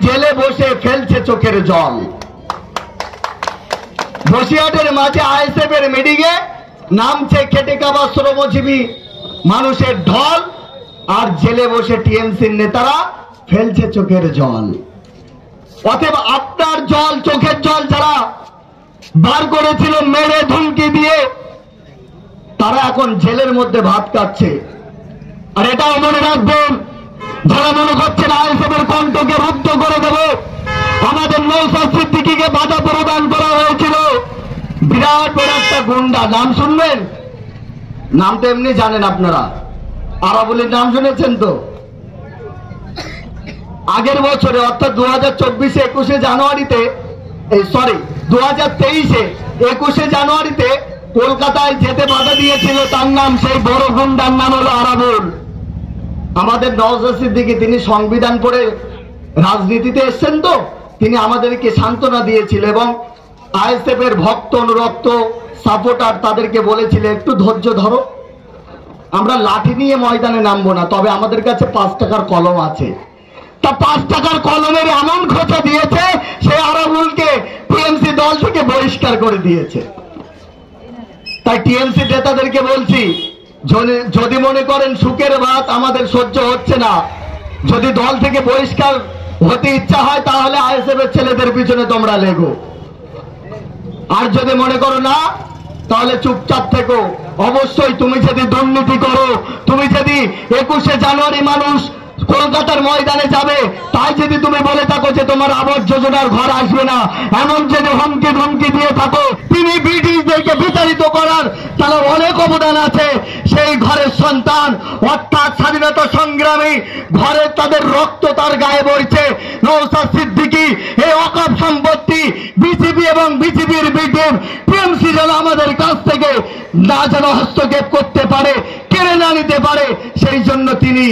জেলে বসে ফেলছে চোখের জল। বসিরহাটের মাঝে আইএসএফ এর মিটিংয়ে নামছে খেটে খাওয়া শ্রমজীবী মানুষের ঢল, আর জেলে বসে টিএমসির নেতারা ফেলছে চোখের জল। অতএব আপনার জল, চোখের জল যারা বার করেছিল মেরে ধুমকি দিয়ে, তারা এখন জেলের মধ্যে ভাত খাচ্ছে। আর এটাও মনে রাখবেন, যারা মনে করছেন আইএসএফ এর কণ্ঠকে রুদ্ধ করে দেবে, আমাদের নওশাদ সিদ্দিকীকে বাধা প্রদান করা হয়েছিল। বিরাট বড় একটা গুন্ডা, নাম শুনবেন? নাম তো এমনি জানেন আপনারা, আরাবুলের নাম শুনেছেন তো? আগের বছরে অর্থাৎ 2024-এ 21শে জানুয়ারিতে, 2023-এ 21শে জানুয়ারিতে কলকাতায় যেতে বাধা দিয়েছিল, তার নাম, সেই বড় গুন্ডার নাম হলো আরাবুল। আমাদের নওশাদ সিদ্দিকী, তিনি সংবিধান পড়ে রাজনীতিতে এসছেন তো, তিনি আমাদেরকে সান্ত্বনা দিয়েছিল এবং আইএসএফ এর ভক্ত অনুরক্ত সাপোর্টার তাদেরকে বলেছিল একটু ধৈর্য ধরো, আমরা লাঠি নিয়ে ময়দানে নামবো না, তবে আমাদের কাছে 5 টাকার কলম আছে। তা 5 টাকার কলমের এমন খোঁচা দিয়েছে, সে আরাবুলকে টিএমসি দল থেকে বহিষ্কার করে দিয়েছে। তাই টিএমসি নেতাদেরকে বলছি, যদি মনে করেন সুখের ভাত আমাদের সহ্য হচ্ছে না, যদি দল থেকে বহিষ্কার হতে ইচ্ছা হয়, তাহলে আইএসএফ এর ছেলেদের পিছনে তোমরা লেগো। আর যদি মনে করো না, তাহলে চুপচাপ থেকো। অবশ্যই তুমি যদি দুর্নীতি করো, তুমি যদি 21শে জানুয়ারি মানুষ কলকাতার ময়দানে যাবে, তাই যদি তুমি বলে থাকো যে তোমার আবাস যোজনার ঘর আসবে না, এমন যদি হুমকি ধমকি দিয়ে থাকো, তিনি ব্রিটিশদেরকে বিতাড়িত করার তার অনেক অবদান আছে। সেই ঘরের সন্তান, অর্থাৎ স্বাধীনতা সংগ্রামী ঘরে তাদের রক্ত তার গায়ে বইছে। নওশাদ সিদ্দিকী এই অকাপ সম্পত্তি বিজেপি এবং বিজেপির বিটিএম টিএমসি যেন আমাদের কাছ থেকে না যেন হস্তক্ষেপ করতে পারে, কেড়ে না নিতে পারে, সেই জন্য তিনি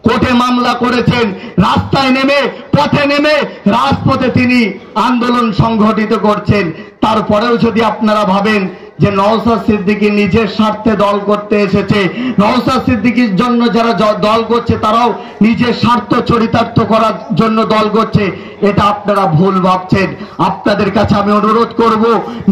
কোর্টে মামলা করেছেন। রাস্তায় নেমে, পথে নেমে, রাজপথে তিনি আন্দোলন সংগঠিত করছেন। তারপরেও যদি আপনারা ভাবেন যে নওশাদ সিদ্দিকী নিজের স্বার্থে দল করতে এসেছে, নওশাদ সিদ্দিকীর জন্য যারা দল করছে তারাও নিজের স্বার্থ চরিতার্থ করার জন্য দল করছে, এটা আপনারা ভুল ভাবছেন। আপনাদের কাছে আমি অনুরোধ করব,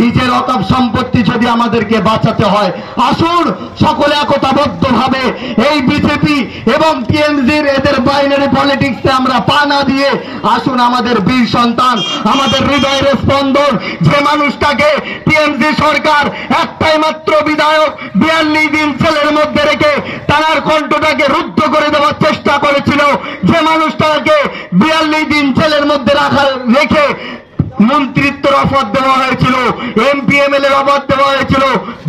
নিজের অকাপ সম্পত্তি যদি আমাদেরকে বাঁচাতে হয়, আসুন সকলে একতাবদ্ধভাবে এই বিজেপি এবং টিএমসির এদের বাইনারি পলিটিক্সে আমরা পা না দিয়ে, আসুন আমাদের বীর সন্তান, আমাদের হৃদয়ের স্পন্দন, যে মানুষটাকে টিএমসি সরকার একটাই মাত্র বিধায়ক 42 দিন জেলের মধ্যে রেখে তার কণ্ঠটাকে রুদ্ধ করে দেওয়ার চেষ্টা করেছিল, যে মানুষটাকে 42 দিন জেলের মধ্যে রেখে মন্ত্রিত্বের অফার দেওয়া হয়েছিল, এমপি এমএলএ অফার দেওয়া হয়েছিল,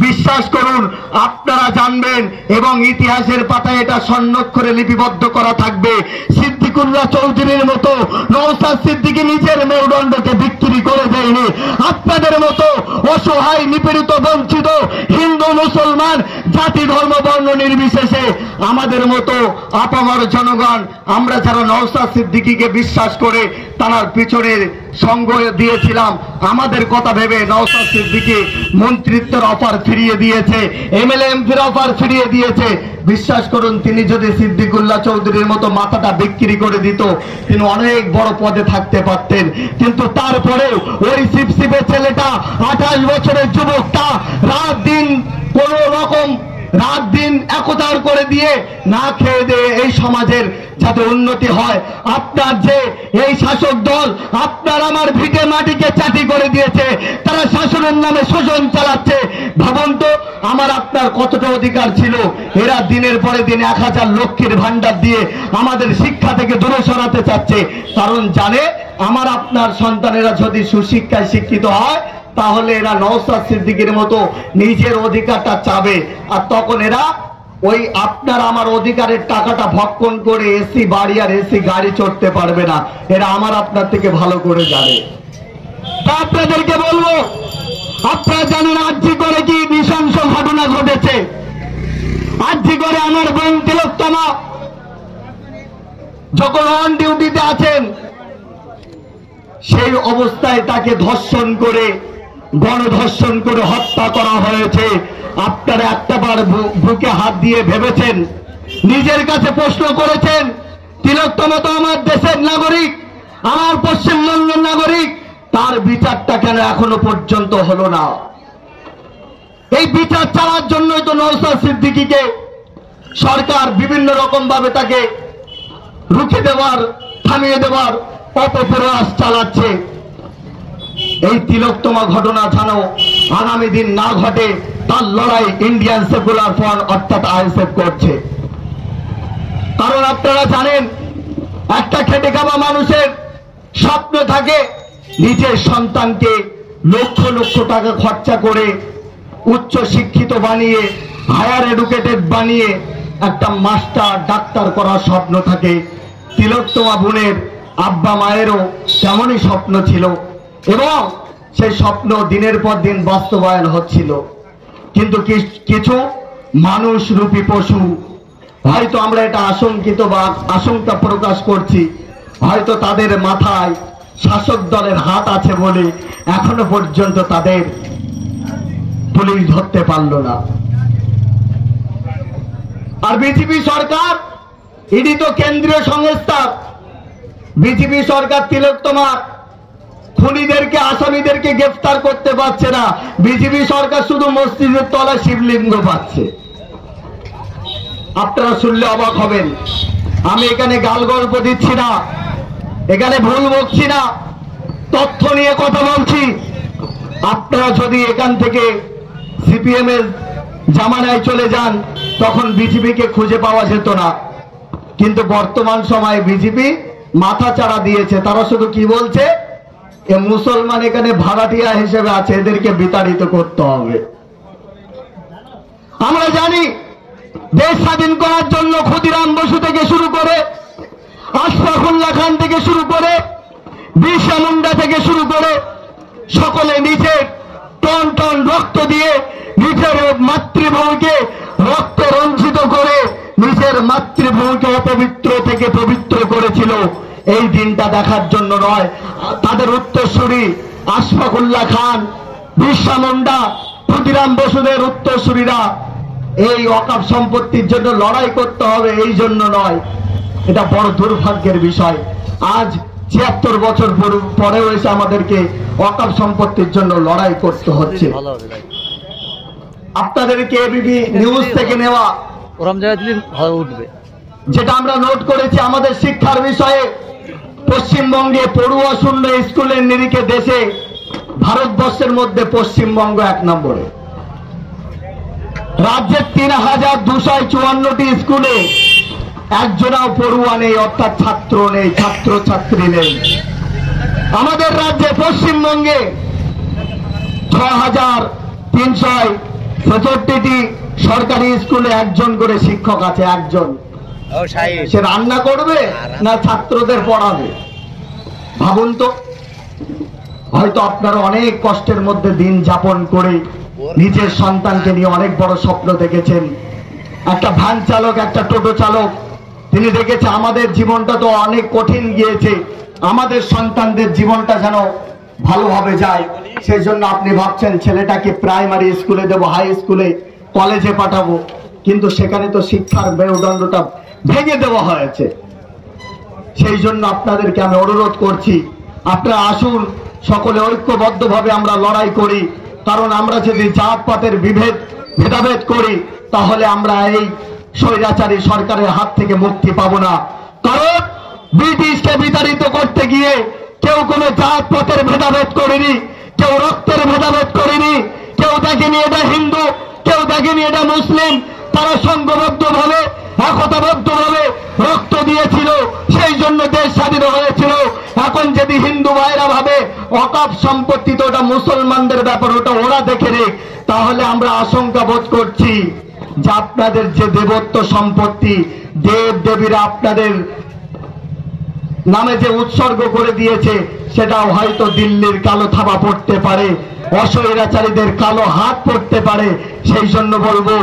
বিশ্বাস করুন আপনারা জানবেন এবং ইতিহাসের পাতায় এটা স্বর্ণাক্ষরে লিপিবদ্ধ করা থাকবে। সিদ্দিকুল্লাহ চৌধুরীর মতো নওশাদ সিদ্দিকী নিজের মেরুদণ্ডকে বিক্রি করে দেয়নি। আপনাদের মতো অসহায়, নিপীড়িত, বঞ্চিত হিন্দু মুসলমান জাতি ধর্ম বর্ণ নির্বিশেষে আমাদের মতো আপামর জনগণ, আমরা যারা নওশাদ সিদ্দিকীকে বিশ্বাস করে তার পিছনে সঙ্গ দিয়েছিলাম, আমাদের কথা ভেবে নওশাদ সিদ্দিকী মন্ত্রিত্বের অফার ফিরিয়ে দিয়েছে, এমএলএ এমপির অফার ফিরিয়ে দিয়েছে। বিশ্বাস করুন, তিনি যদি সিদ্দিকুল্লাহ চৌধুরীর মতো মাথাটা বিক্রি করে দিত, তিনি অনেক বড় পদে থাকতে পারতেন। কিন্তু তারপরেও ওই সিপসিপে ছেলেটা, 28 বছরের যুবকটা, রাত দিন একতার করে দিয়ে না খেয়ে দিয়ে এই সমাজের যাতে উন্নতি হয়, আপনার যে এই শাসক দল আপনার আমার ভিটে মাটিকে চাটি করে দিয়েছে, তারা শাসনের নামে শোষণ চালাচ্ছে। ভাবুন তো আমার আপনার কতটা অধিকার ছিল। এরা দিনের পরে দিন 1000 লক্ষের ভান্ডার দিয়ে আমাদের শিক্ষা থেকে দূরে সরাতে চাচ্ছে, কারণ জানে আমার আপনার সন্তানেরা যদি সুশিক্ষায় শিক্ষিত হয়, তাহলে এরা নওশাদ সিদ্দিকীর মতো নিজের অধিকারটা চাবে, আর তখন এরা ওই আপনার আমার অধিকারের টাকাটা ভক্ষণ করে এসি বাড়ি আর এসি গাড়ি চড়তে পারবে না। এরা আমার আপনার থেকে ভালো করে জানে। তা আপনাদেরকে বলবো, আপনারা জানেন আর্জি করে কি নৃশংস ঘটনা ঘটেছে। আর্জি করে আমার বোন তিলোত্তমা যখন অন ডিউটিতে আছেন, সেই অবস্থায় তাকে ধর্ষণ করে, গণধর্ষণ করে হত্যা করা হয়েছে। আপনারা একটাবার বুকে হাত দিয়ে ভেবেছেন, নিজের কাছে প্রশ্ন করেছেন, তিলোত্তম তো আমার দেশের নাগরিক, আমার পশ্চিমবঙ্গের নাগরিক, তার বিচারটা কেন এখনো পর্যন্ত হলো না? এই বিচার চালার জন্যই তো নওশাদ সিদ্দিকীকে সরকার বিভিন্ন রকম ভাবে তাকে রুখে দেওয়ার, থামিয়ে দেওয়ার অপপ্রয়াস চালাচ্ছে। এই তিলোত্তমা ঘটনা যেন আগামী দিন না ঘটে, তার লড়াই ইন্ডিয়ান সেকুলার ফ্রন্ট অর্থাৎ আইএসএফ করছে। কারণ আপনারা জানেন, একটা খেটে খাওয়া মানুষের স্বপ্ন থাকে নিজের সন্তানকে লক্ষ লক্ষ টাকা খরচা করে উচ্চ শিক্ষিত বানিয়ে, হায়ার এডুকেটেড বানিয়ে একটা মাস্টার ডাক্তার করার স্বপ্ন থাকে। তিলোত্তমা বোনের আব্বা মায়েরও তেমনই স্বপ্ন ছিল এবং সেই স্বপ্ন দিনের পর দিন বাস্তবায়ন হচ্ছিল। কিন্তু কিছু মানুষরূপী পশু, হয়তো আমরা এটা আশঙ্কিত বা আশঙ্কা প্রকাশ করছি, হয়তো তাদের মাথায় শাসক দলের হাত আছে বলে এখনো পর্যন্ত তাদের পুলিশ ধরতে পারল না। আর বিজেপি সরকার, ইডি তো কেন্দ্রীয় সংস্থা, বিজেপি সরকার তিলোত্তমা খুনিদেরকে, আসামিদেরকে গ্রেফতার করতে পারছে না। বিজেপি সরকার শুধু মসজিদের তলায় শিবলিঙ্গ পাচ্ছে। আপনারা শুনলে অবাক হবেন। আমি এখানে গাল গল্প দিচ্ছি না, এখানে ভুল বকছি না, তথ্য নিয়ে কথা বলছি। আপনারা যদি এখান থেকে সিপিএম এর জামানায় চলে যান, তখন বিজেপিকে খুঁজে পাওয়া যেত না। কিন্তু বর্তমান সময়ে বিজেপি মাথা চাড়া দিয়েছে। তারা শুধু কি বলছে, এ মুসলমান এখানে ভাড়াটিয়া হিসেবে আছে, এদেরকে বিতাড়িত করতে হবে। আমরা জানি দেশ স্বাধীন করার জন্য ক্ষুদিরাম বসু থেকে শুরু করে, আশরাফুল্লাহ খান থেকে শুরু করে, বিরসা মুন্ডা থেকে শুরু করে সকলে নিজের টন টন রক্ত দিয়ে নিজের মাতৃভূমিকে রক্ত রঞ্জিত করে নিজের মাতৃভূমিকে অপবিত্র থেকে পবিত্র করেছিল। এই দিনটা দেখার জন্য নয়, তাদের উত্তরসূরি আশফাকুল্লাহ খান, বিরসা মুন্ডা, ক্ষুদিরাম বসুদের উত্তরসূরিরা এই ওয়াকফ সম্পত্তির জন্য লড়াই করতে হবে এই জন্য নয়। এটা বড় দুর্ভাগ্যের বিষয়। আজ ৭৬ বছর পরেও এসে আমাদেরকে ওয়াকফ সম্পত্তির জন্য লড়াই করতে হচ্ছে। আপনাদেরকে এবিপি নিউজ থেকে নেওয়া যেটা আমরা নোট করেছি, আমাদের শিক্ষার বিষয়ে পশ্চিমবঙ্গে পড়ুয়া শূন্য স্কুলের নিরিখে দেশে ভারতবর্ষের মধ্যে পশ্চিমবঙ্গ ১ নম্বরে। রাজ্যের ৩,২৫৪টি স্কুলে একজনাও পড়ুয়া নেই, অর্থাৎ ছাত্র নেই, ছাত্র ছাত্রী নেই। আমাদের রাজ্যে পশ্চিমবঙ্গে ৬,৩৬৭টি সরকারি স্কুলে একজন করে শিক্ষক আছে। একজন। সে রান্না করবে না ছাত্রদের পড়াবে? ভাবুন তো। হয়তো আপনারা অনেক কষ্টের মধ্যে দিন যাপন করে নিজের সন্তানকে নিয়ে অনেক বড় স্বপ্ন দেখেছেন। একটা ভ্যান চালক, একটা টোটো চালক, তিনি দেখেছে আমাদের জীবনটা তো অনেক কঠিন গিয়েছে, আমাদের সন্তানদের জীবনটা যেন ভালোভাবে যায়। সেই জন্য আপনি ভাবছেন ছেলেটাকে প্রাইমারি স্কুলে দেবো, হাই স্কুলে, কলেজে পাঠাবো, কিন্তু সেখানে তো শিক্ষার মেরুদণ্ডটা ভেঙে দেওয়া হয়েছে। সেই জন্য আপনাদেরকে আমি অনুরোধ করছি, আপনারা আসুন, সকলে ঐক্যবদ্ধভাবে আমরা লড়াই করি। কারণ আমরা যদি জাতপাতের ভেদাভেদ করি, তাহলে আমরা এই স্বৈরাচারী সরকারের হাত থেকে মুক্তি পাবো না। কারণ ব্রিটিশকে বিতাড়িত করতে গিয়ে কেউ কোনো জাতপাতের ভেদাভেদ করেনি, কেউ রক্তের ভেদাভেদ করেনি, কেউ দেখেনি এটা হিন্দু, কেউ দেখেনি এটা মুসলিম। তারা সংঘবদ্ধভাবে, একতাবদ্ধভাবে রক্ত দিয়েছিল, সেই জন্য দেশ স্বাধীন হয়েছিল। এখন যদি হিন্দু ভাইরা ভাবে ওয়াকফ সম্পত্তি তো ওটা মুসলমানদের ব্যাপার, ওটা ওরা দেখে রে, তাহলে আমরা আশঙ্কা বোধ করছি যে আপনাদের যে দেবত্ব সম্পত্তি, দেব দেবীরা আপনাদের নামে যে উৎসর্গ করে দিয়েছে, সেটাও হয়তো দিল্লির কালো থাবা পড়তে পারে। অস্বৈরাচারীদের কালো হাত পড়তে পারে। সেই জন্য বলবো,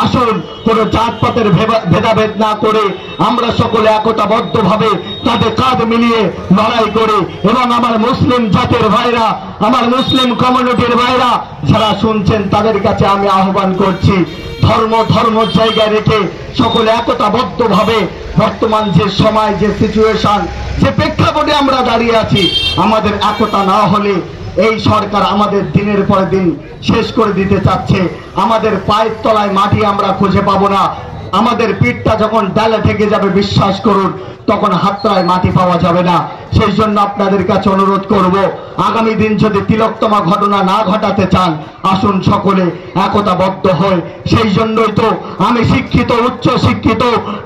আসুন কোন জাতপাতের ভেদাভেদ না করে আমরা সকলে একতাবদ্ধভাবে কাঁধে কাঁধ মিলিয়ে লড়াই করি। এবং আমার মুসলিম জাতির ভাইরা, আমার মুসলিম কমিউনিটির ভাইরা যারা শুনছেন, তাদের কাছে আমি আহ্বান করছি, ধর্ম জায়গায় রেখে সকলে একতাবদ্ধভাবে বর্তমান যে সময়, যে সিচুয়েশন, যে প্রেক্ষাপটে আমরা দাঁড়িয়ে আছি, আমাদের একতা না হলে এই সরকার আমাদের দিনের পর দিন শেষ করে দিতে চাচ্ছে। আমাদের পায়ের তলায় মাটি আমরা খুঁজে পাবো না। আমাদের পিঠটা যখন ডালে ঠেকে যাবে, বিশ্বাস করুন, তখন হাতড়ায় মাটি পাওয়া যাবে না। সেই জন্য আপনাদের কাছে অনুরোধ করব, আগামী দিন যদি তিলোত্তমা ঘটনা না ঘটাতে চান, আসুন সকলে একতাবদ্ধ হই। সেই জন্যই তো আমি শিক্ষিত, উচ্চ শিক্ষিত,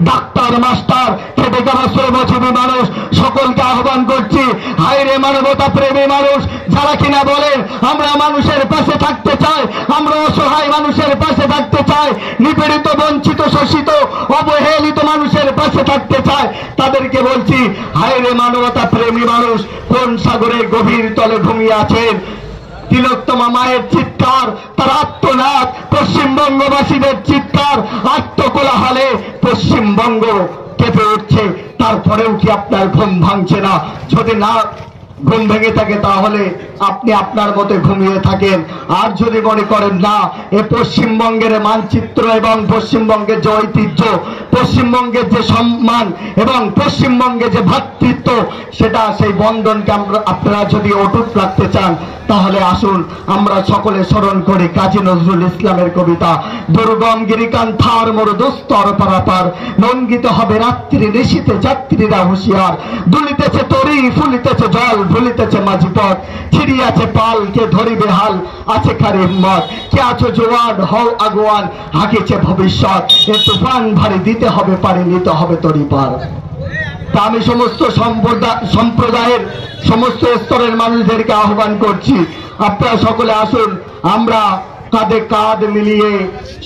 ডাক্তার, মাস্টার, খেটে খাওয়া শ্রমজীবী মানুষ সকলকে আহ্বান করছি, হায়রে মানবতা প্রেমী মানুষ যারা কিনা বলেন আমরা মানুষের পাশে থাকতে চাই, আমরা অসহায় মানুষের পাশে থাকতে চাই, নিপীড়িত, বঞ্চিত, শোষিত, অবহেলিত মানুষের পাশে থাকতে চাই, তাদেরকে বলছি, হায়রে মানবতা প্রেমী মানুষ কোন সাগরের গভীর তলে ঘুমিয়ে আছেন? তিলোত্তমা মায়ের চিৎকার, তার আত্মনাদ, পশ্চিমবঙ্গবাসীদের চিৎকার, আত্মকোলাহলে পশ্চিমবঙ্গ কেঁপে উঠছে। তারপরেও কি আপনার ঘুম ভাঙছে না? যদি না ঘুম ভেঙে থাকে, তাহলে আপনি আপনার মতে ঘুমিয়ে থাকেন। আর যদি মনে করেন না, এ পশ্চিমবঙ্গের মানচিত্র এবং পশ্চিমবঙ্গের যে ঐতিহ্য, পশ্চিমবঙ্গের যে সম্মান এবং পশ্চিমবঙ্গের যে ভ্রাতৃত্ব, সেটা, সেই বন্ধনকে আপনারা যদি অটুট রাখতে চান, তাহলে আসুন আমরা সকলে স্মরণ করি কাজী নজরুল ইসলামের কবিতা, দুর্গম গিরিকান থার মোর দুস্তর পারাপার, লঙ্ঘিত হবে রাত্রি নিশীতে যাত্রীরা হুঁশিয়ার, দুলিতেছে তরি, ফুলিতেছে জল, ভুলিতেছে মাঝি পথ, ছিড়িয়াছে পাল, কে ধরিবে হাল, আছে কারে হিম্মত, কে আছো জোয়ান, হও আগুয়ান, হাঁকিছে ভবিষ্যৎ, এ তুফান ভারী, দিতে হবে পারে, নিতে হবে তরি পার। তা আমি সমস্ত সম্প্রদায়ের, সমস্ত স্তরের মানুষদেরকে আহ্বান করছি, আপনারা সকলে আসুন, আমরা কাঁধে কাঁধ মিলিয়ে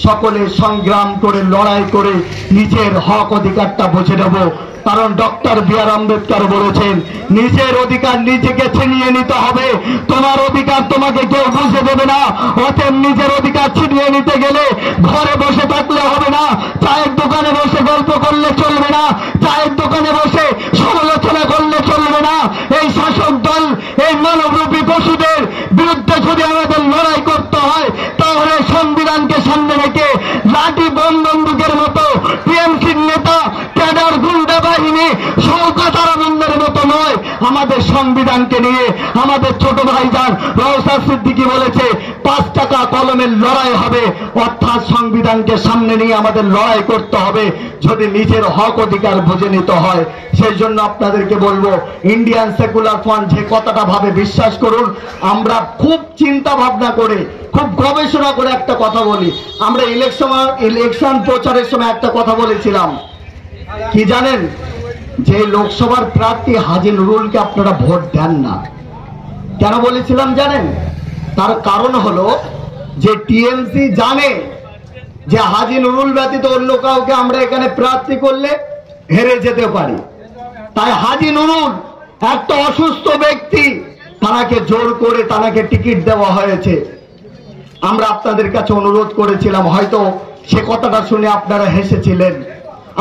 সকলে সংগ্রাম করে, লড়াই করে নিজের হক অধিকারটা বুঝে নেব। কারণ ডক্টর বি.আর. আম্বেদকর বলেছেন, নিজের অধিকার নিজেকে ছিনিয়ে নিতে হবে, তোমার অধিকার তোমাকে কেউ বুঝে দেবে না। অতএব নিজের অধিকার ছিনিয়ে নিতে গেলে ঘরে বসে থাকলে হবে না, চায়ের দোকানে বসে গল্প করলে চলবে না, চায়ের দোকানে বসে সমালোচনা করলে চলবে না। এই শাসক দল, এই মানবরূপী পশুদের বিরুদ্ধে যদি আমাদের লড়াই করতে হয়, তাহলে সংবিধানকে সামনে রেখে লাঠি বন্দুকের মতো টিএমসির নেতা, ক্যাডার, গুন্ডা বাহিনী, শওকত আরামন্দের মতো নয়, আমাদের সংবিধানকে নিয়ে আমাদের ছোট ভাইজান নওশাদ সিদ্দিকী বলেছে 5 টাকা কলমের লড়াই হবে, অর্থাৎ সংবিধানকে সামনে নিয়ে আমাদের লড়াই করতে হবে যদি নিজের হক অধিকার বুঝে নিতে হয়। সেই জন্য আপনাদেরকে বলবো, ইন্ডিয়ান সেকুলার ফ্রন্ট যে কথাটা ভাবে, বিশ্বাস করুন, আমরা খুব চিন্তা ভাবনা করে, খুব গবেষণা করে একটা কথা বলি। আমরা ইলেকশন প্রচারের সময় একটা কথা বলেছিলাম, কি জানেন? যে লোকসভার প্রার্থী হাজী নুরুলকে আপনারা ভোট দেন না। কেন বলেছিলাম জানেন? তার কারণ হলো যে টিএমসি জানে যে হাজী নুরুল ব্যতীত অন্য কাউকে আমরা এখানে প্রার্থী করলে হেরে যেতে পারি। তাই হাজী নুরুল একটা অসুস্থ ব্যক্তি, তাকে জোর করে তাকে টিকিট দেওয়া হয়েছে। আমরা আপনাদের কাছে অনুরোধ করেছিলাম, হয়তো সে কথাটা শুনে আপনারা হেসেছিলেন।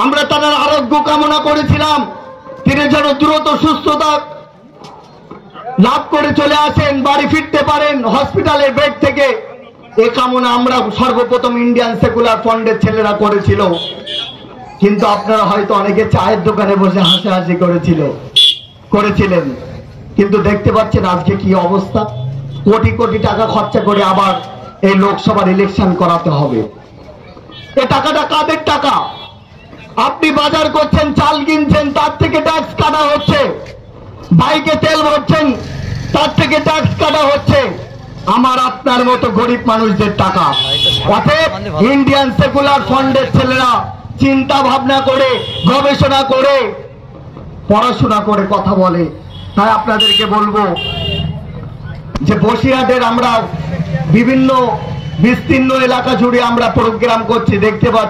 আমরা তার আরোগ্য কামনা করেছিলাম, তিনি যেন দ্রুত সুস্থতা লাভ করে চলে আসেন, বাড়ি ফিরতে পারেন হসপিটালের বেড থেকে। এ কামনা আমরা সর্বপ্রথম ইন্ডিয়ান সেকুলার ফ্রন্টের ছেলেরা করেছিল। কিন্তু আপনারা হয়তো অনেকে চায়ের দোকানে বসে হাসাহাসি করেছিলেন, কিন্তু দেখতে পাচ্ছেন আজকে কি অবস্থা। কোটি কোটি টাকা খরচা করে আবার এই লোকসভার ইলেকশন করাতে হবে। এ টাকাটা কাদের টাকা? আপনি বাজার করছেন, চাল কিনছেন, তার থেকে ট্যাক্স কাটা হচ্ছে, বাইকে তেল ভরছেন, তার থেকে ট্যাক্স কাটা হচ্ছে, আমার আপনার মতো গরিব মানুষদের টাকা। অতএব ইন্ডিয়ান সেকুলার ফ্রন্টের ছেলেরা চিন্তা ভাবনা করে, গবেষণা করে, পড়াশোনা করে কথা বলে। তাই আপনাদেরকে বলবো যে বসিরহাটের আমরা বিভিন্ন বিস্তীর্ণ এলাকা জুড়ে আমরা প্রোগ্রাম করছি, দেখতে পাচ্ছি।